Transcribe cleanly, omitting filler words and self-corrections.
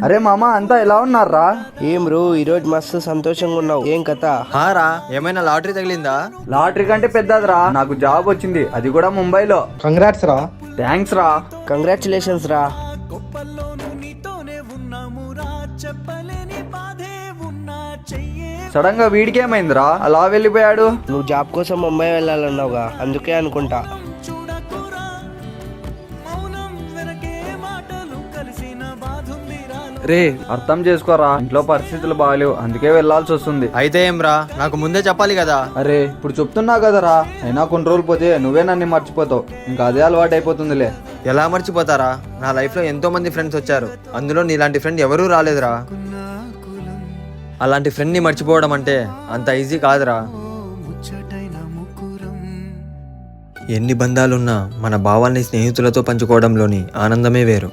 అరే మామ అంతా ఎలా ఉన్నారా? ఏం బ్రో ఈరోజు మస్తు సంతోషంగా ఉన్నావు, ఏం కథ? హారా ఏమైనా లాటరీ తగిలిందా? లాటరీ కంటే పెద్దదిరా, నాకు జాబ్ వచ్చింది, అది కూడా ముంబైలో. కంగ్రాట్స్ రా. థ్యాంక్స్ రా. కంగ్రాచులేషన్స్ రా. సడన్ గా వీడికేమైందిరా అలా వెళ్ళిపోయాడు? నువ్వు జాబ్ కోసం ముంబై వెళ్ళాలన్నావుగా, అందుకే అనుకుంటా. రే అర్థం చేసుకోరా, ఇంట్లో పరిస్థితులు బాగాలేవు, అందుకే వెళ్లాల్సి వస్తుంది. అయితే ఏం రా, నాకు ముందే చెప్పాలి కదా. అరే ఇప్పుడు చెప్తున్నా కదరా, అయినా కొన్ని రోజులు పోతే నువ్వే నన్ను మర్చిపోతావు, ఇంకా అదే అలవాటు అయిపోతుందిలే. ఎలా మర్చిపోతారా, నా లైఫ్ లో ఎంతో మంది ఫ్రెండ్స్ వచ్చారు, అందులో నీలాంటి ఫ్రెండ్ ఎవరూ రాలేదురా. అలాంటి ఫ్రెండ్ ని మర్చిపోవడం అంటే అంత ఈజీ కాదురా. ఎన్ని బంధాలున్నా మన భావాల్ని స్నేహితులతో పంచుకోవడంలోని ఆనందమే వేరు.